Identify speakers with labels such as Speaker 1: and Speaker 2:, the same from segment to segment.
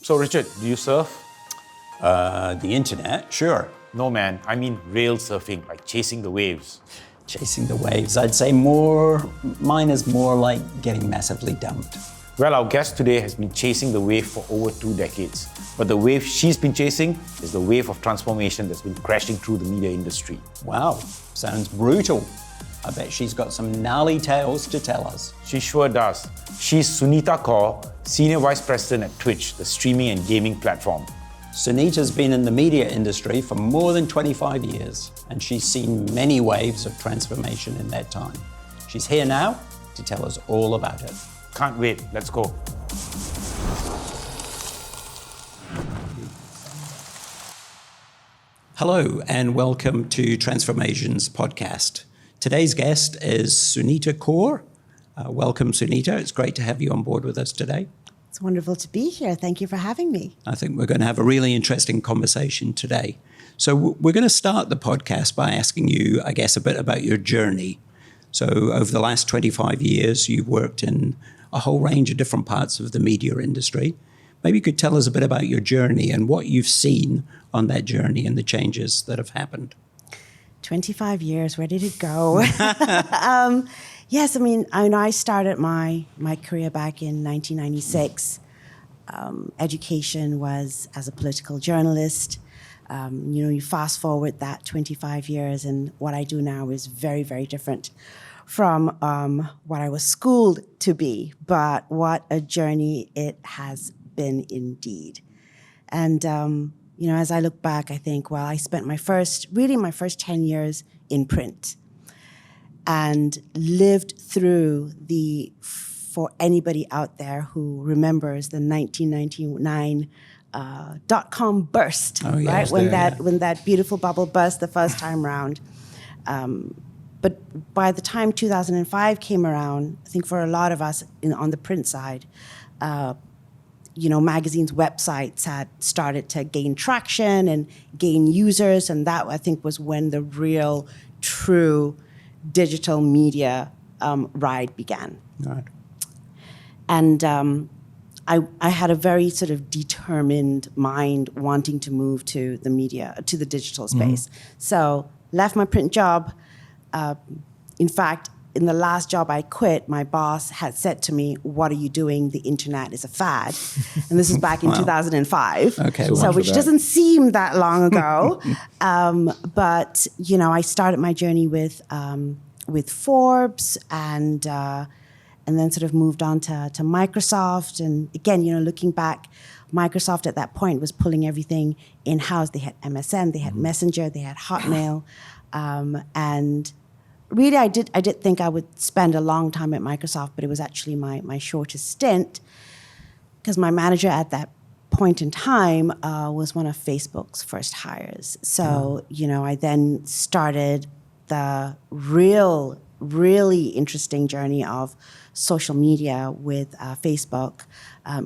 Speaker 1: So Richard, do you surf?
Speaker 2: The internet, sure.
Speaker 1: No man, I mean rail surfing, like chasing the waves.
Speaker 2: Chasing the waves. I'd say mine is more like getting massively dumped.
Speaker 1: Well, our guest today has been chasing the wave for over 2 decades. But the wave she's been chasing is the wave of transformation that's been crashing through the media industry.
Speaker 2: Wow, sounds brutal. I bet she's got some gnarly tales to tell us.
Speaker 1: She sure does. She's Sunita Kaur, Senior Vice President at Twitch, the streaming and gaming platform.
Speaker 2: Sunita's been in the media industry for more than 25 years, and she's seen many waves of transformation in that time. She's here now to tell us all about it.
Speaker 1: Can't wait, let's go.
Speaker 2: Hello, and welcome to TransformAsians podcast. Today's guest is Sunita Kaur. Welcome, Sunita. It's great to have you on board with us today.
Speaker 3: It's wonderful to be here. Thank you for having me.
Speaker 2: I think we're going to have a really interesting conversation today. So we're going to start the podcast by asking you, I guess, a bit about your journey. So over the last 25 years, you've worked in a whole range of different parts of the media industry. Maybe you could tell us a bit about your journey and what you've seen on that journey and the changes that have happened.
Speaker 3: 25 years, where did it go? Yes, I started my career back in 1996. Education was as a political journalist. You fast forward that 25 years and what I do now is very, very different from what I was schooled to be. But what a journey it has been indeed. And, as I look back, I think, well, I spent my first 10 years in print and lived through for anybody out there who remembers the 1999 dot-com burst,
Speaker 2: oh, yes,
Speaker 3: right? When that beautiful bubble burst the first time around. But by the time 2005 came around, I think for a lot of us on the print side, magazines, websites had started to gain traction and gain users, and that I think was when the real, true digital media ride began.
Speaker 2: Right.
Speaker 3: And I had a very sort of determined mind wanting to move to the media, to the digital space. Mm-hmm. So left my print job. In fact, in the last job I quit, my boss had said to me, "What are you doing? The internet is a fad." And this is back in 2005.
Speaker 2: Okay.
Speaker 3: So which doesn't seem that long ago. But, I started my journey with Forbes and then sort of moved on to Microsoft. And again, looking back, Microsoft at that point was pulling everything in-house. They had MSN, they had Messenger, they had Hotmail. And really, I did think I would spend a long time at Microsoft, but it was actually my shortest stint because my manager at that point in time was one of Facebook's first hires. So, I then started the really interesting journey of social media with Facebook,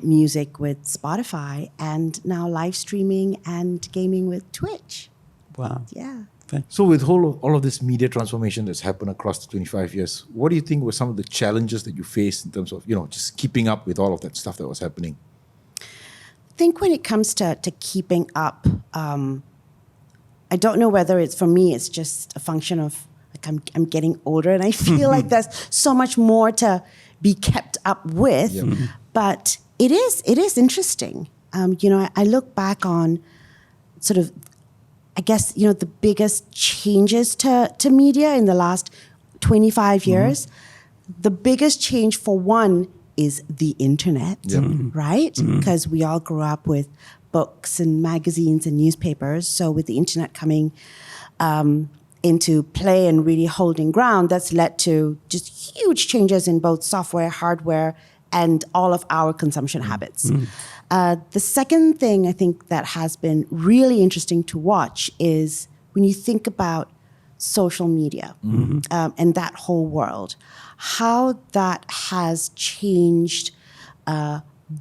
Speaker 3: music with Spotify, and now live streaming and gaming with Twitch.
Speaker 2: Wow.
Speaker 3: Yeah.
Speaker 4: So with all of this media transformation that's happened across the 25 years, what do you think were some of the challenges that you faced in terms of, just keeping up with all of that stuff that was happening?
Speaker 3: I think when it comes to keeping up, I don't know whether it's, for me, it's just a function of, like, I'm getting older and I feel like there's so much more to be kept up with. Yep. But it is interesting. I look back on sort of, I guess, the biggest changes to media in the last 25 years. The biggest change, for one, is the internet, right? Because we all grew up with books and magazines and newspapers. So with the internet coming into play and really holding ground, that's led to just huge changes in both software, hardware, and all of our consumption habits. The second thing I think that has been really interesting to watch is when you think about social media and that whole world, how that has changed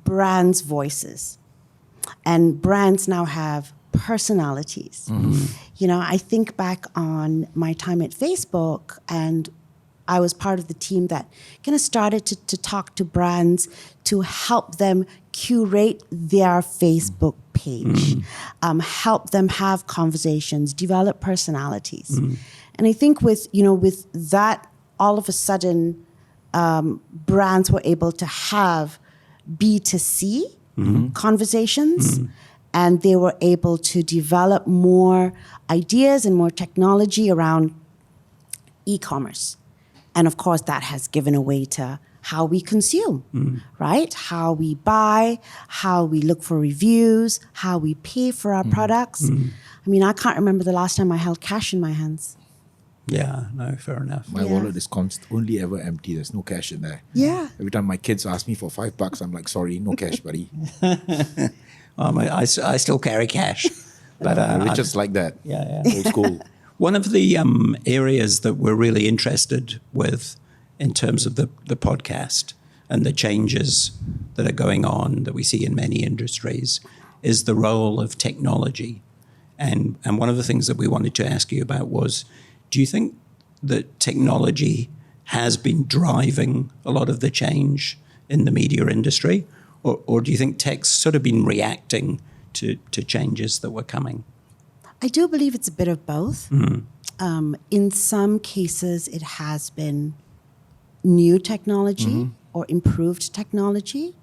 Speaker 3: brands' voices. And brands now have personalities. I think back on my time at Facebook, and I was part of the team that kind of started to talk to brands to help them curate their Facebook page, help them have conversations, develop personalities. And I think with that, all of a sudden, brands were able to have B2C conversations, and they were able to develop more ideas and more technology around e-commerce. And of course, that has given a way to how we consume, right? How we buy, how we look for reviews, how we pay for our products. I mean, I can't remember the last time I held cash in my hands.
Speaker 2: Yeah, no, fair enough.
Speaker 4: My wallet is only ever empty. There's no cash in there.
Speaker 3: Yeah.
Speaker 4: Every time my kids ask me for $5, I'm like, sorry, no cash, buddy.
Speaker 2: I still carry cash. But
Speaker 4: We're just like that.
Speaker 2: Yeah.
Speaker 4: Old school.
Speaker 2: One of the areas that we're really interested with in terms of the podcast and the changes that are going on that we see in many industries is the role of technology. And one of the things that we wanted to ask you about was, do you think that technology has been driving a lot of the change in the media industry? Or do you think tech's sort of been reacting to changes that were coming?
Speaker 3: I do believe it's a bit of both. In some cases, it has been new technology or improved technology.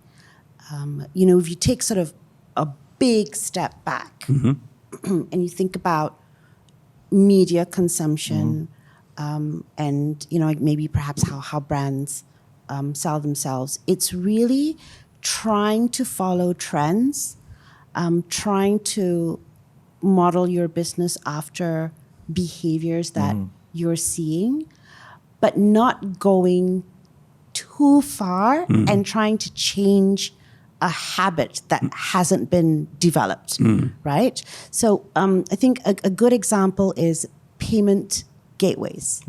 Speaker 3: If you take sort of a big step back and you think about media consumption and, maybe perhaps how brands sell themselves, it's really trying to follow trends, trying to model your business after behaviors that you're seeing, but not going too far and trying to change a habit that hasn't been developed, right? So I think a good example is payment gateways.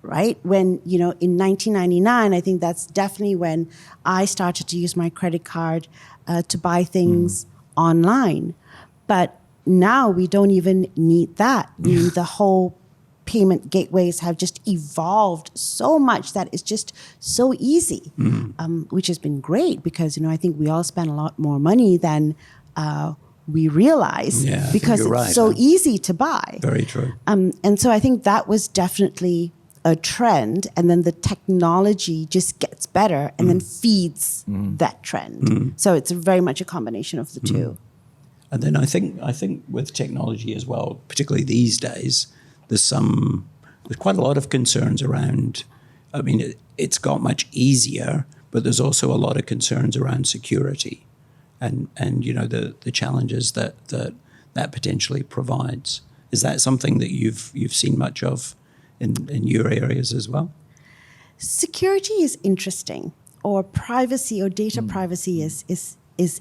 Speaker 3: Right? When, in 1999, I think that's definitely when I started to use my credit card to buy things online. But now we don't even need that. The whole payment gateways have just evolved so much that it's just so easy, which has been great because, I think we all spend a lot more money than we realize because it's so easy to buy.
Speaker 2: Very true.
Speaker 3: And so I think that was definitely a trend, and then the technology just gets better and then feeds that trend. So it's very much a combination of the two.
Speaker 2: And then I think with technology as well, particularly these days, there's quite a lot of concerns around. I mean, it's got much easier, but there's also a lot of concerns around security, and the challenges that potentially provides. Is that something that you've seen much of in your areas as well?
Speaker 3: Security is interesting, or privacy or data privacy is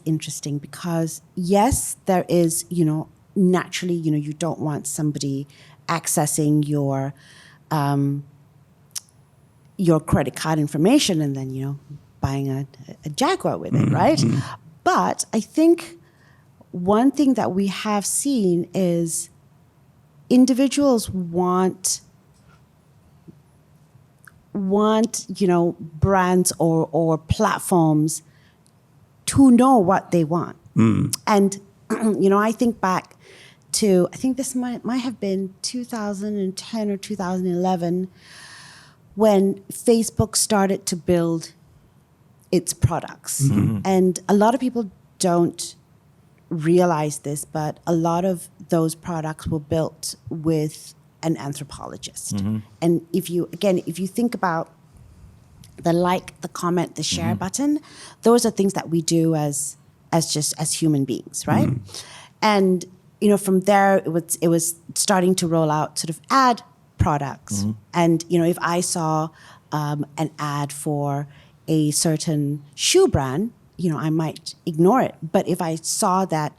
Speaker 3: interesting because yes, there is, naturally, you don't want somebody accessing your credit card information and then, buying a Jaguar with it, right? But I think one thing that we have seen is individuals want brands or platforms to know what they want. And, I think back to, I think this might have been 2010 or 2011 when Facebook started to build its products. And a lot of people don't realize this, but a lot of those products were built with an anthropologist. And if you think about the comment, the share button, those are things that we do as human beings, right? And from there it was starting to roll out sort of ad products. And if I saw an ad for a certain shoe brand, I might ignore it. But if I saw that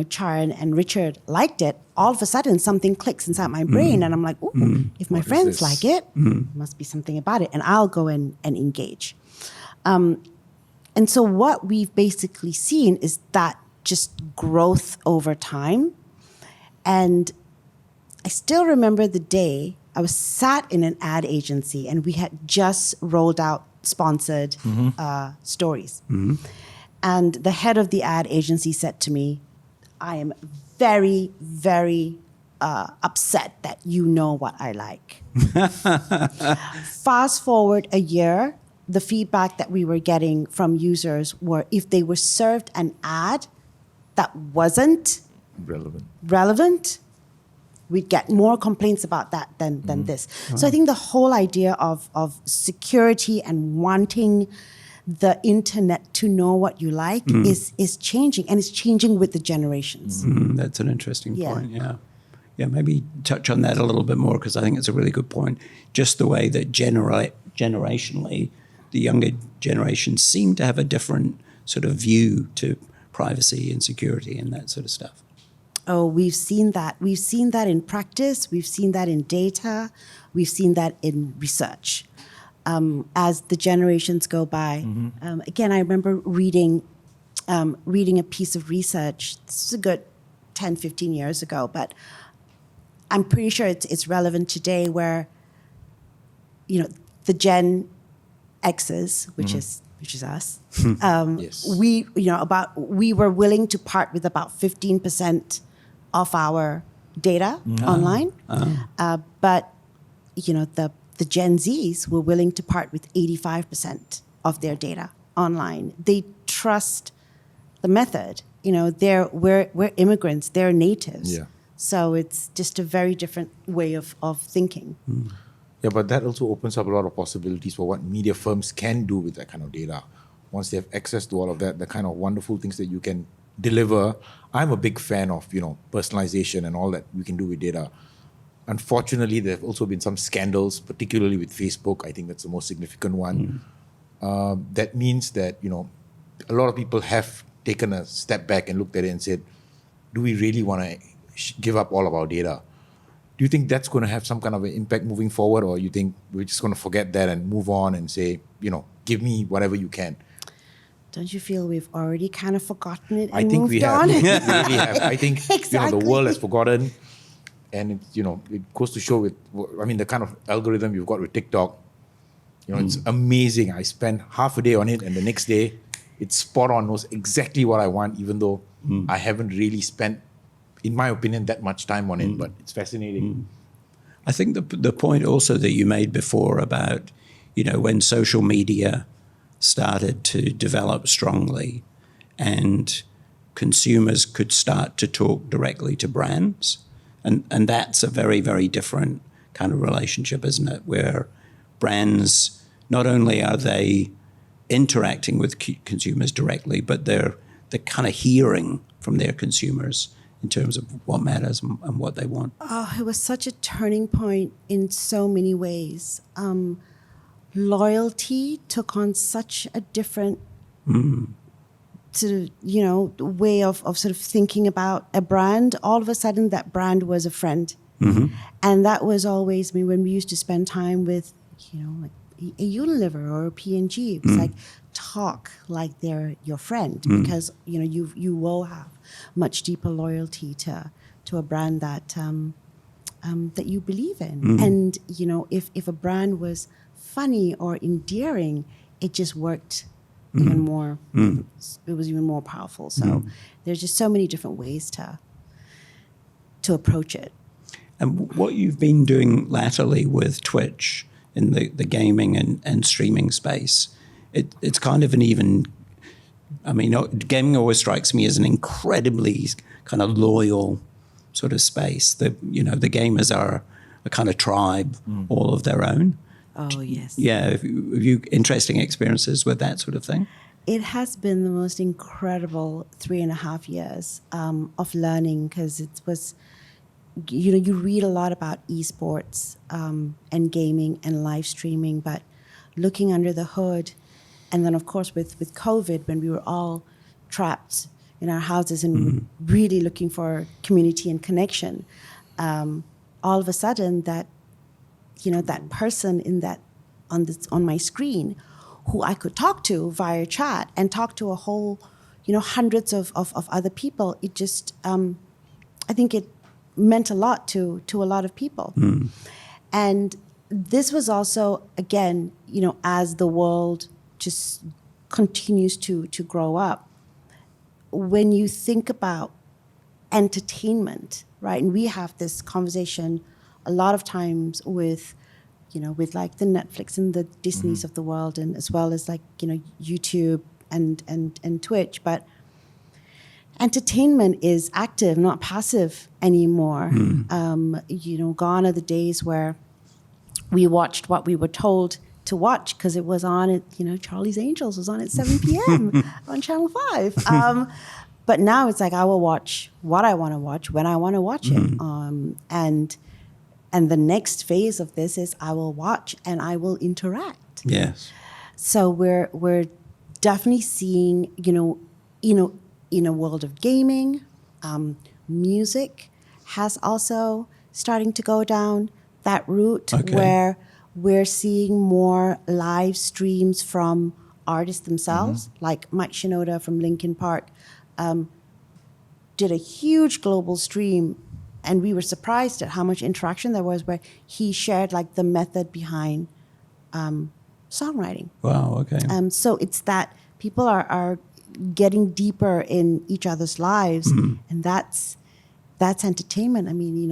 Speaker 3: Charan and Richard liked it, all of a sudden something clicks inside my brain and I'm like, ooh, if my friends like it, must be something about it. And I'll go and engage. And so what we've basically seen is that just growth over time. And I still remember the day I was sat in an ad agency and we had just rolled out sponsored stories. And the head of the ad agency said to me, I am very, very upset that you know what I like. Fast forward a year, the feedback that we were getting from users were if they were served an ad that wasn't relevant, we'd get more complaints about that than this. So I think the whole idea of security and wanting the internet to know what you like is changing, and it's changing with the generations.
Speaker 2: That's an interesting
Speaker 3: Yeah.
Speaker 2: point, yeah. Yeah, maybe touch on that a little bit more, because I think it's a really good point. Just the way that generationally, the younger generations seem to have a different sort of view to privacy and security and that sort of stuff.
Speaker 3: Oh, we've seen that. We've seen that in practice. We've seen that in data. We've seen that in research. As the generations go by, again, I remember reading a piece of research. This is a good 10, 15 years ago, but I'm pretty sure it's relevant today, where, the Gen X's, which is us,
Speaker 4: Yes.
Speaker 3: we were willing to part with about 15% of our data online, but the Gen Zs were willing to part with 85% of their data online. They trust the method. We're immigrants, they're natives.
Speaker 4: Yeah.
Speaker 3: So it's just a very different way of thinking.
Speaker 4: Yeah, but that also opens up a lot of possibilities for what media firms can do with that kind of data. Once they have access to all of that, the kind of wonderful things that you can deliver. I'm a big fan of, personalization and all that we can do with data. Unfortunately, there have also been some scandals, particularly with Facebook. I think that's the most significant one. That means that, a lot of people have taken a step back and looked at it and said, do we really want to give up all of our data? Do you think that's going to have some kind of an impact moving forward, or you think we're just going to forget that and move on and say, give me whatever you can?
Speaker 3: Don't you feel we've already kind of forgotten it and
Speaker 4: I think
Speaker 3: moved
Speaker 4: we have.
Speaker 3: on?
Speaker 4: We really have. I think
Speaker 3: Exactly.
Speaker 4: the world has forgotten, and it goes to show with the kind of algorithm you've got with TikTok. It's amazing. I spend half a day on it, and the next day, it's spot on, knows exactly what I want, even though I haven't really spent, in my opinion, that much time on it. But it's fascinating.
Speaker 2: I think the point also that you made before about, when social media started to develop strongly and consumers could start to talk directly to brands, and that's a very, very different kind of relationship, isn't it? Where brands, not only are they interacting with consumers directly, but they're kind of hearing from their consumers in terms of what matters and what they want.
Speaker 3: Oh, it was such a turning point in so many ways. Loyalty took on such a different sort of, way of sort of thinking about a brand. All of a sudden, that brand was a friend. And that was always, when we used to spend time with, like a Unilever or a P&G, it was like, talk like they're your friend, because, you will have much deeper loyalty to a brand that that you believe in. And, if a brand was funny or endearing, it just worked even more. It was even more powerful. So there's just so many different ways to approach it.
Speaker 2: And what you've been doing latterly with Twitch in the gaming and streaming space, it's kind of an even, gaming always strikes me as an incredibly kind of loyal sort of space. The gamers are a kind of tribe all of their own.
Speaker 3: Oh, yes.
Speaker 2: Yeah, have you interesting experiences with that sort of thing?
Speaker 3: It has been the most incredible 3.5 years of learning, because it was, you read a lot about esports and gaming and live streaming, but looking under the hood, and then of course with COVID, when we were all trapped in our houses and really looking for community and connection, all of a sudden that person on my screen who I could talk to via chat and talk to a whole, hundreds of other people, it just, I think it meant a lot to a lot of people. And this was also, again, as the world just continues to grow up, when you think about entertainment, right? And we have this conversation a lot of times with, with like the Netflix and the Disneys of the world, and as well as like, YouTube and Twitch. But entertainment is active, not passive anymore. Gone are the days where we watched what we were told to watch because it was on at, Charlie's Angels was on at 7 p.m. on Channel 5. But now it's like I will watch what I want to watch when I want to watch it. And the next phase of this is I will watch and I will interact.
Speaker 2: Yes.
Speaker 3: So we're definitely seeing, in a world of gaming, music has also starting to go down that route where we're seeing more live streams from artists themselves, like Mike Shinoda from Linkin Park did a huge global stream, and we were surprised at how much interaction there was, where he shared like the method behind songwriting.
Speaker 2: Wow, okay.
Speaker 3: So it's that people are getting deeper in each other's lives, and that's entertainment. I mean,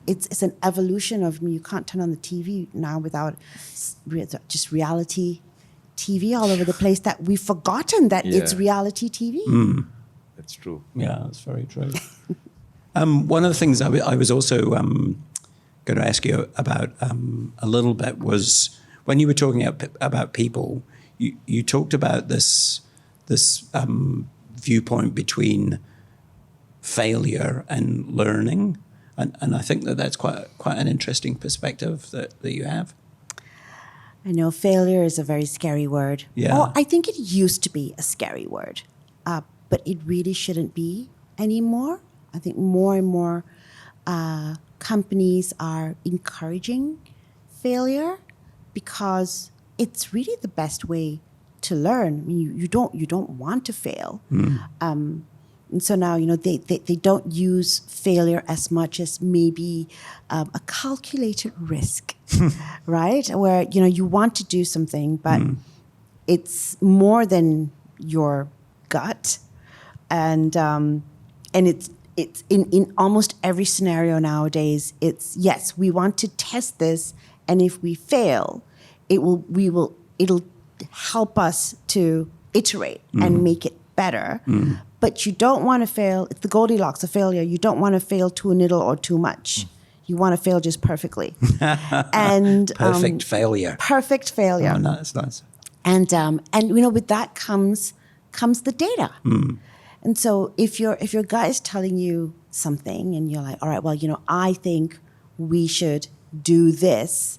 Speaker 3: it's an evolution of, you can't turn on the TV now without just reality TV all over the place, that we've forgotten that it's reality TV.
Speaker 4: That's true.
Speaker 2: Yeah, that's very true. One of the things I was also going to ask you about a little bit was when you were talking about people, you talked about this viewpoint between failure and learning, and I think that's quite an interesting perspective that you have.
Speaker 3: I know failure is a very scary word.
Speaker 2: Yeah.
Speaker 3: Or I think it used to be a scary word, but it really shouldn't be anymore. I think more and more companies are encouraging failure because it's really the best way to learn. I mean, you don't want to fail. And so now, they don't use failure as much as maybe a calculated risk, right? Where, you want to do something, but it's more than your gut. And it's in almost every scenario nowadays, it's, yes, we want to test this, and if we fail, it'll help us to iterate and make it better. But you don't want to fail. It's the Goldilocks of failure. You don't want to fail too little or too much. You want to fail just perfectly. And
Speaker 2: Perfect failure.
Speaker 3: Perfect failure.
Speaker 2: Oh, no, that's nice.
Speaker 3: And with that comes the data. And so if your guy is telling you something and you're like, all right, well, I think we should do this.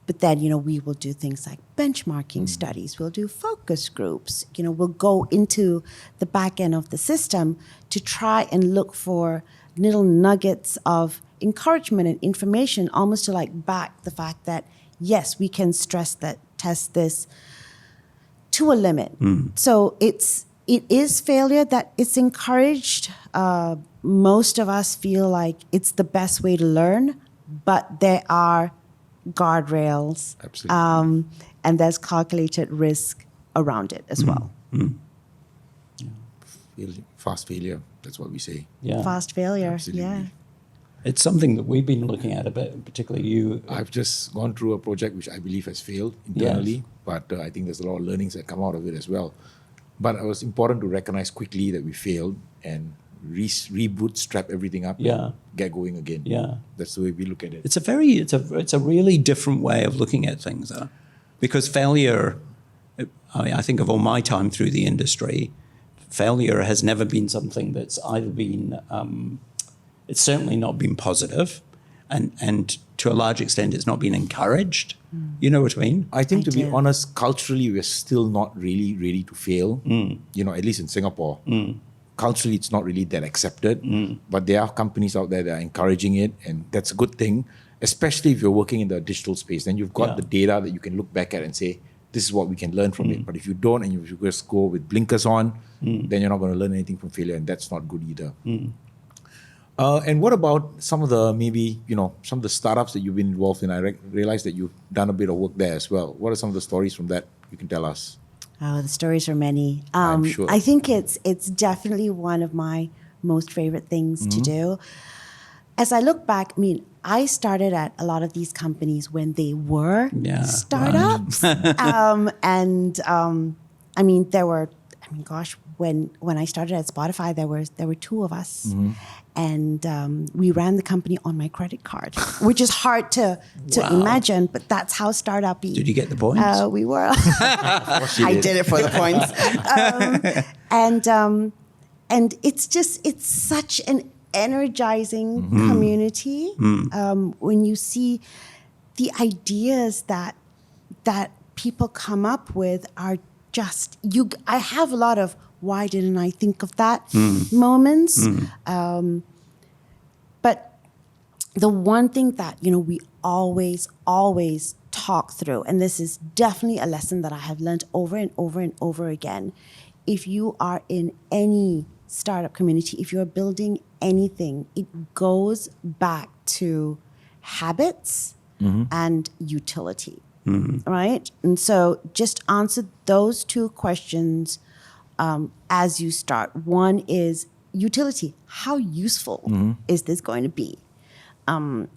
Speaker 3: But then, we will do things like benchmarking studies. We'll do focus groups. We'll go into the back end of the system to try and look for little nuggets of encouragement and information, almost to like back the fact that, yes, we can test this to a limit. So it is failure that it's encouraged. Most of us feel like it's the best way to learn, but there are guardrails.
Speaker 4: Absolutely.
Speaker 3: And there's calculated risk around it as well.
Speaker 4: Fast failure, that's what we say.
Speaker 2: Yeah.
Speaker 3: Fast failure,
Speaker 4: Absolutely.
Speaker 3: yeah.
Speaker 2: It's something that we've been looking at a bit, particularly you.
Speaker 4: I've just gone through a project which I believe has failed internally, but I think there's a lot of learnings that come out of it as well. But it was important to recognize quickly that we failed and rebootstrap everything up and get going again.
Speaker 2: Yeah.
Speaker 4: That's the way we look at it.
Speaker 2: It's a really different way of looking at things, though, because failure. I think of all my time through the industry, failure has never been something that's either been. It's certainly not been positive, and to a large extent, it's not been encouraged. You know what I mean?
Speaker 4: I think,
Speaker 3: I
Speaker 4: to be
Speaker 3: do.
Speaker 4: honest, culturally, we're still not really ready to fail. At least in Singapore. Culturally, it's not really that accepted. But there are companies out there that are encouraging it, and that's a good thing, especially if you're working in the digital space. Then you've got the data that you can look back at and say, this is what we can learn from it. But if you don't, and you just go with blinkers on, then you're not going to learn anything from failure, and that's not good either. And what about some of the some of the startups that you've been involved in? I realize that you've done a bit of work there as well. What are some of the stories from that you can tell us?
Speaker 3: Oh, the stories are many.
Speaker 4: I'm sure.
Speaker 3: I think it's definitely one of my most favorite things to do. As I look back, I mean, I started at a lot of these companies when they were startups. I mean, gosh, when I started at Spotify, there were two of us. And we ran the company on my credit card, which is hard to imagine, but that's how startup-y.
Speaker 2: Did you get the points?
Speaker 3: We were. I did it for the points. And it's such an energizing community when you see the ideas that people come up with are just I have a lot of why didn't I think of that moments. But the one thing that we always talk through, and this is definitely a lesson that I have learned over and over and over again, if you are in any startup community, if you're building anything, it goes back to habits and utility, right? And so just answer those two questions as you start. One is utility. How useful is this going to be? And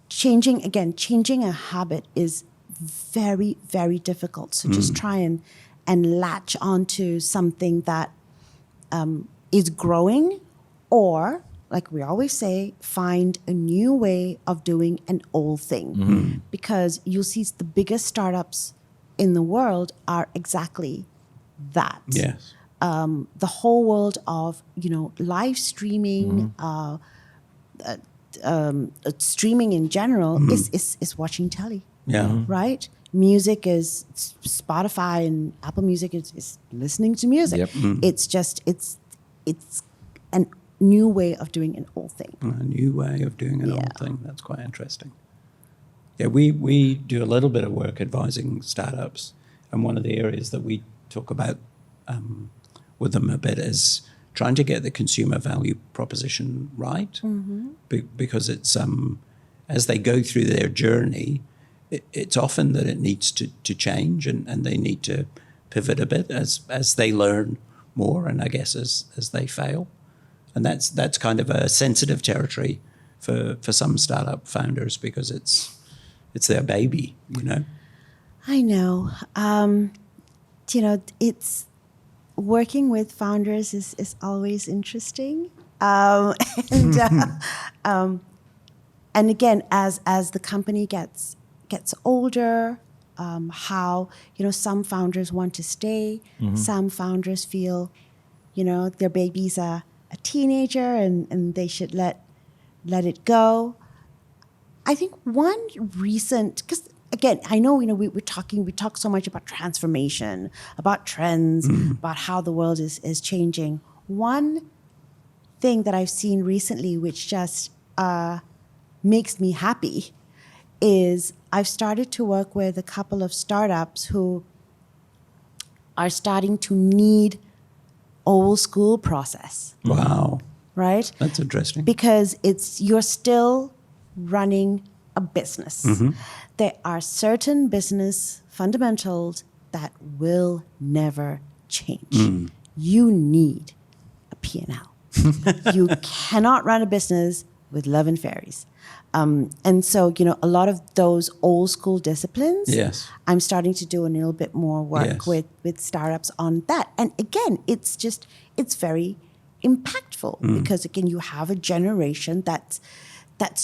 Speaker 3: changing a habit is very, very difficult. So just try and latch onto something that is growing, or, like we always say, find a new way of doing an old thing. Because you'll see the biggest startups in the world are exactly that.
Speaker 2: Yes.
Speaker 3: The whole world of live streaming, streaming in general is watching telly.
Speaker 2: Yeah.
Speaker 3: Right? Music is Spotify and Apple Music is listening to music.
Speaker 4: Yep.
Speaker 3: It's just it's a new way of doing an old thing.
Speaker 2: A new way of doing an old thing. That's quite interesting. Yeah, we do a little bit of work advising startups, and one of the areas that we talk about with them a bit is trying to get the consumer value proposition right, because it's as they go through their journey, it's often that it needs to change, and they need to pivot a bit as they learn more, and I guess as they fail. And that's kind of a sensitive territory for some startup founders, because it's their baby,
Speaker 3: I know. It's working with founders is always interesting. And again, as the company gets older, how some founders want to stay, some founders feel their baby's a teenager and they should let it go. I think one recent, because again, I know we talk so much about transformation, about trends, about how the world is changing. One thing that I've seen recently, which just makes me happy, is I've started to work with a couple of startups who are starting to need old school process.
Speaker 2: Wow.
Speaker 3: Right?
Speaker 2: That's interesting.
Speaker 3: Because you're still running a business. There are certain business fundamentals that will never change. You need a P&L. You cannot run a business with love and fairies. And so, a lot of those old school disciplines,
Speaker 2: Yes.
Speaker 3: I'm starting to do a little bit more work with startups on that. And again, it's very impactful because, again, you have a generation that's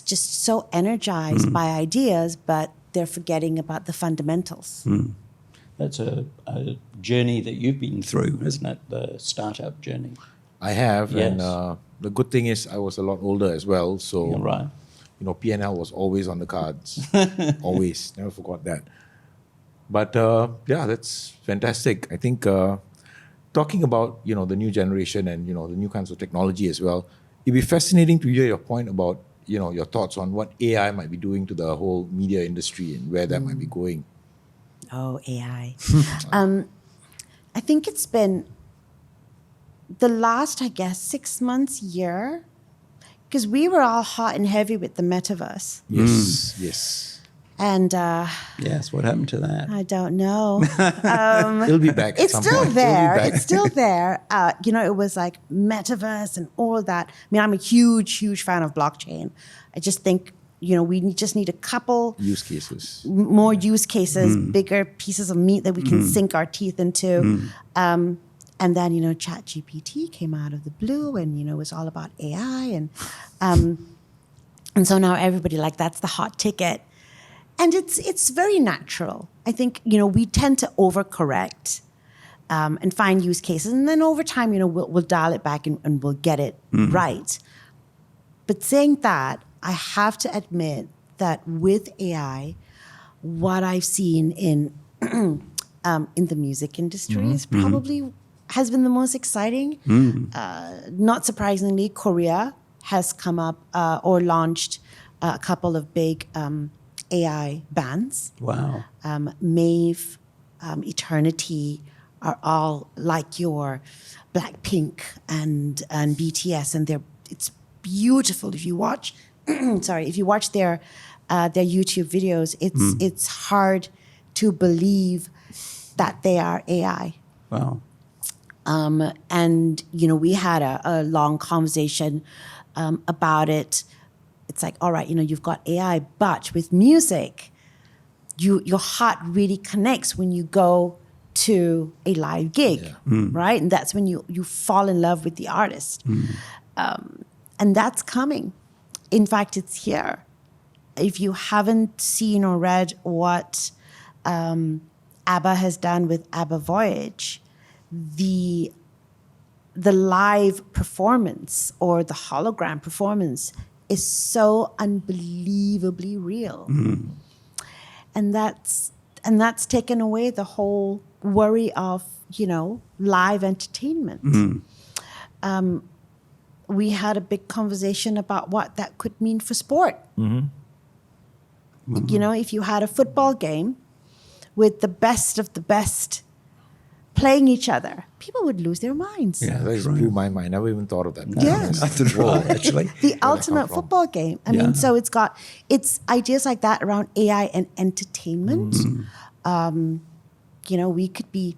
Speaker 3: just so energized by ideas, but they're forgetting about the fundamentals.
Speaker 2: That's a journey that you've been through, isn't it? The startup journey.
Speaker 4: I have,
Speaker 2: Yes.
Speaker 4: and the good thing is I was a lot older as well, so
Speaker 2: You're right.
Speaker 4: P&L was always on the cards. Always, never forgot that. But that's fantastic. I think talking about the new generation and the new kinds of technology as well, it'd be fascinating to hear your point about your thoughts on what AI might be doing to the whole media industry and where that might be going.
Speaker 3: Oh, AI. I think it's been the last, 6 months, year, because we were all hot and heavy with the metaverse.
Speaker 4: Yes.
Speaker 3: And
Speaker 2: Yes, what happened to that?
Speaker 3: I don't know.
Speaker 4: It'll be back. At
Speaker 3: It's
Speaker 4: some
Speaker 3: still
Speaker 4: point.
Speaker 3: there.
Speaker 4: It'll be back.
Speaker 3: It's still there. It was like metaverse and all of that. I mean, I'm a huge, huge fan of blockchain. I just think, we just need a couple
Speaker 4: Use cases.
Speaker 3: more use cases, bigger pieces of meat that we can sink our teeth into. And then, ChatGPT came out of the blue and, it was all about AI. And so now everybody, that's the hot ticket. And it's very natural. I think, we tend to overcorrect and find use cases. And then over time, we'll dial it back and we'll get it right. But saying that, I have to admit that with AI, what I've seen in the music industry is probably has been the most exciting. Not surprisingly, Korea has come up or launched a couple of big AI bands.
Speaker 2: Wow.
Speaker 3: Mave, Eternity are all like your Blackpink and BTS, and it's beautiful. If you watch, if you watch their YouTube videos, it's hard to believe that they are AI.
Speaker 2: Wow.
Speaker 3: And we had a long conversation about it. It's like, all right, you've got AI, but with music, your heart really connects when you go to a live gig, right? And that's when you fall in love with the artist. And that's coming. In fact, it's here. If you haven't seen or read what ABBA has done with ABBA Voyage, the live performance or the hologram performance is so unbelievably real. And that's taken away the whole worry of, live entertainment. We had a big conversation about what that could mean for sport. If you had a football game with the best of the best playing each other, people would lose their minds.
Speaker 4: Yeah, that just blew my mind. I never even thought of that.
Speaker 3: Yes.
Speaker 2: That's right, actually.
Speaker 3: The ultimate football game. I mean, so it's ideas like that around AI and entertainment. We could be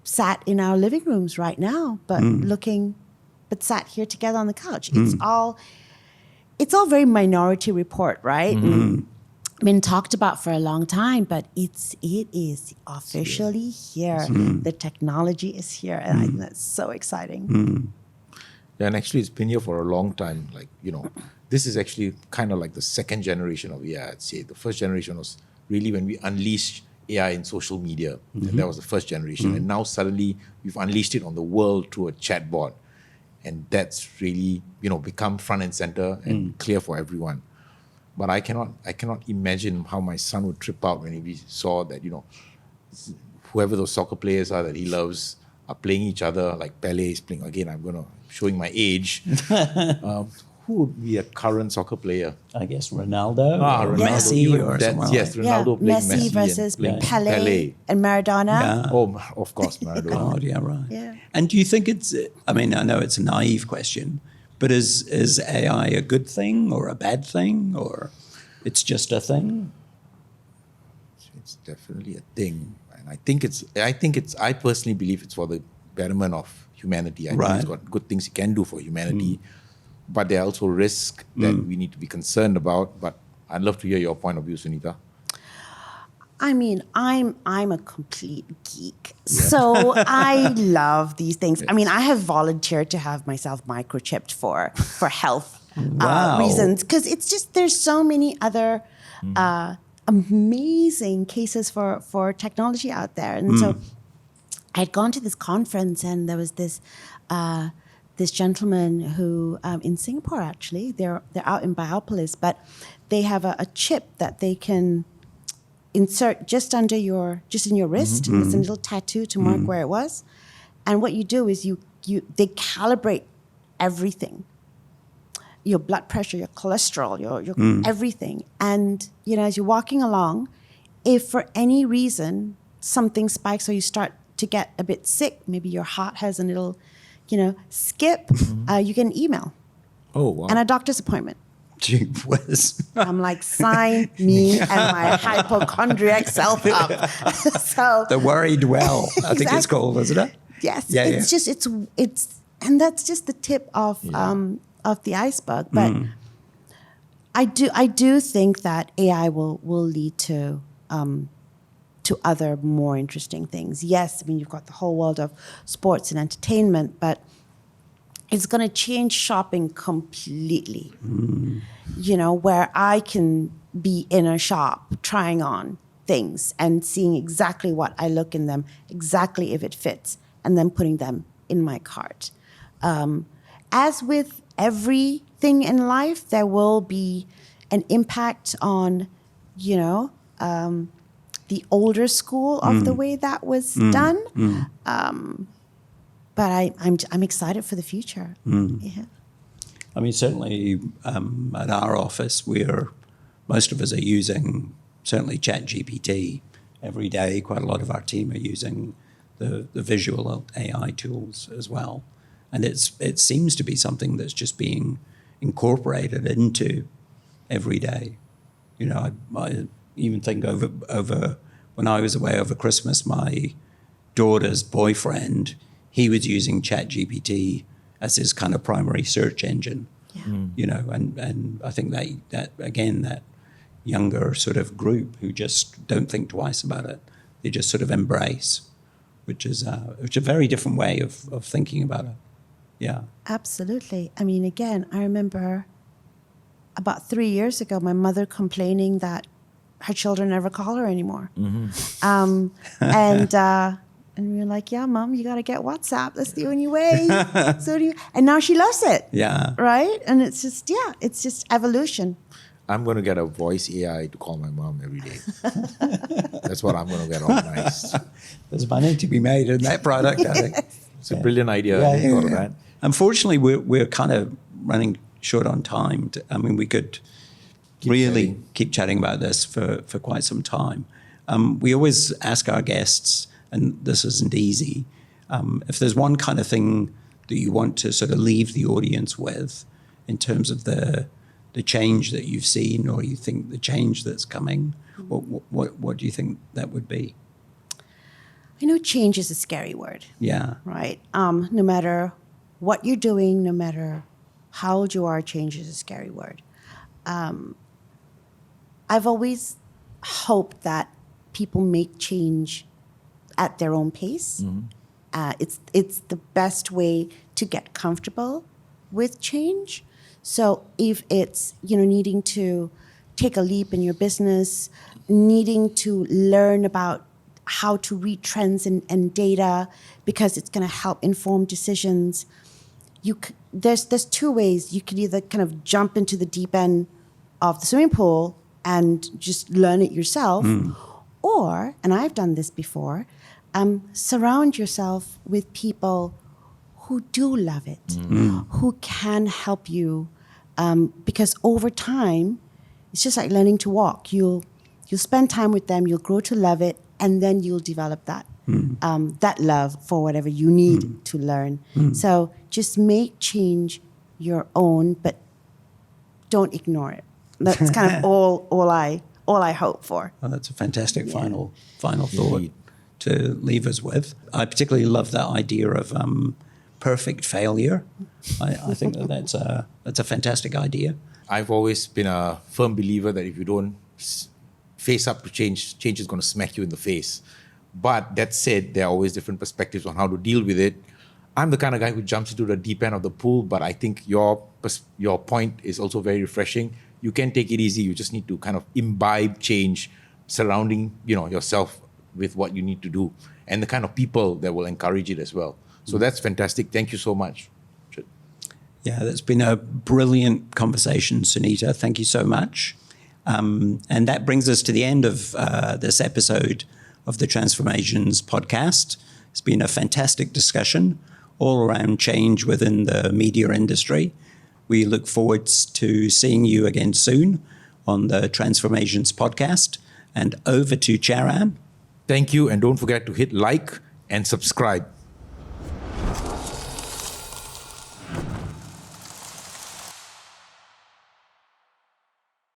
Speaker 3: sat in our living rooms right now, but sat here together on the couch. It's all very Minority Report, right? Been talked about for a long time, but it is officially here. The technology is here, and I think that's so exciting.
Speaker 4: Yeah, and actually it's been here for a long time. This is actually kind of like the second generation of AI, I'd say. The first generation was really when we unleashed AI in social media. And that was the first generation. And now suddenly we've unleashed it on the world through a chatbot. And that's really, become front and center and clear for everyone. But I cannot imagine how my son would trip out when he saw that, whoever those soccer players are that he loves are playing each other, like Pele is playing. Again, showing my age. Who would be a current soccer player?
Speaker 2: I guess Ronaldo or
Speaker 4: Ronaldo.
Speaker 2: Messi
Speaker 4: Even
Speaker 2: or
Speaker 4: that,
Speaker 2: someone
Speaker 4: yes,
Speaker 2: like
Speaker 4: Ronaldo playing
Speaker 3: Messi
Speaker 4: Messi
Speaker 3: versus
Speaker 4: and
Speaker 3: Pele and Maradona.
Speaker 2: Yeah.
Speaker 4: Oh, of course, Maradona.
Speaker 2: God, yeah, right.
Speaker 3: Yeah.
Speaker 2: And do you think I know it's a naive question, but is AI a good thing or a bad thing, or it's just a thing?
Speaker 4: It's definitely a thing, and I personally believe it's for the betterment of humanity. I think it's got good things it can do for humanity, but there are also risks that we need to be concerned about. But I'd love to hear your point of view, Sunita.
Speaker 3: I mean, I'm a complete geek. So I love these things. I mean, I have volunteered to have myself microchipped for health reasons, because it's just, there's so many other amazing cases for technology out there. And so I had gone to this conference, and there was this gentleman who in Singapore, actually, they're out in Biopolis, but they have a chip that they can insert just in your wrist. It's a little tattoo to mark where it was. And what you do is they calibrate everything. Your blood pressure, your cholesterol, your everything. And as you're walking along, if for any reason something spikes or you start to get a bit sick, maybe your heart has a little, skip, you get an email
Speaker 4: Oh, wow.
Speaker 3: and a doctor's appointment.
Speaker 2: Gee whiz.
Speaker 3: I'm like, sign me and my hypochondriac self up. So
Speaker 2: The worried well, I think it's
Speaker 3: Exactly.
Speaker 2: called, isn't it?
Speaker 3: yes,
Speaker 2: Yeah,
Speaker 3: it's
Speaker 2: yeah.
Speaker 3: just and that's just the tip of the iceberg. But I do think that AI will lead to other more interesting things. Yes, I mean you've got the whole world of sports and entertainment, but it's going to change shopping completely. You know, where I can be in a shop trying on things and seeing exactly what I look in them, exactly if it fits, and then putting them in my cart. As with everything in life, there will be an impact on, you know, the older school of the way that was done. But I'm excited for the future. Yeah.
Speaker 2: I mean, certainly at our office, most of us are using certainly ChatGPT every day. Quite a lot of our team are using the visual AI tools as well. And it seems to be something that's just being incorporated into every day. You know, I even think over when I was away over Christmas, my daughter's boyfriend, he was using ChatGPT as his kind of primary search engine.
Speaker 3: Yeah.
Speaker 2: You know, and I think that again, that younger sort of group who just don't think twice about it, they just sort of embrace, which is a very different way of thinking about it. Yeah.
Speaker 3: Absolutely. I mean, again, I remember about 3 years ago, my mother complaining that her children never call her anymore. And we were like, yeah, Mom, you got to get WhatsApp. That's the only way. And now she loves it.
Speaker 2: Yeah.
Speaker 3: Right? And it's just evolution.
Speaker 4: I'm going to get a voice AI to call my mom every day. That's what I'm going to get organized.
Speaker 2: There's money to be made in that product, I think.
Speaker 4: It's a brilliant idea. I never thought of that.
Speaker 2: Unfortunately, we're kind of running short on time. I mean, we could keep chatting about this for quite some time. We always ask our guests, and this isn't easy, if there's one kind of thing that you want to sort of leave the audience with in terms of the change that you've seen, or you think the change that's coming, what do you think that would be?
Speaker 3: I know change is a scary word.
Speaker 2: Yeah.
Speaker 3: Right? No matter what you're doing, no matter how old you are, change is a scary word. I've always hoped that people make change at their own pace. It's the best way to get comfortable with change. So if it's, needing to take a leap in your business, needing to learn about how to read trends and data because it's going to help inform decisions, there's two ways. You could either kind of jump into the deep end of the swimming pool and just learn it yourself, or, and I've done this before, surround yourself with people who do love it, who can help you, because over time, it's just like learning to walk. You'll spend time with them, you'll grow to love it, and then you'll develop that love for whatever you need to learn. So just make change your own, but don't ignore it. That's kind of all I hope for.
Speaker 2: Well, that's a fantastic final thought to leave us with. I particularly love that idea of perfect failure. I think that's a fantastic idea.
Speaker 4: I've always been a firm believer that if you don't face up to change is going to smack you in the face. But that said, there are always different perspectives on how to deal with it. I'm the kind of guy who jumps into the deep end of the pool, but I think your point is also very refreshing. You can take it easy. You just need to kind of imbibe change, surrounding yourself with what you need to do, and the kind of people that will encourage it as well. So that's fantastic. Thank you so much.
Speaker 2: Yeah, that's been a brilliant conversation, Sunita. Thank you so much. And that brings us to the end of this episode of the TransformAsians podcast. It's been a fantastic discussion all around change within the media industry. We look forward to seeing you again soon on the TransformAsians podcast. And over to Charan.
Speaker 4: Thank you, and don't forget to hit like and subscribe.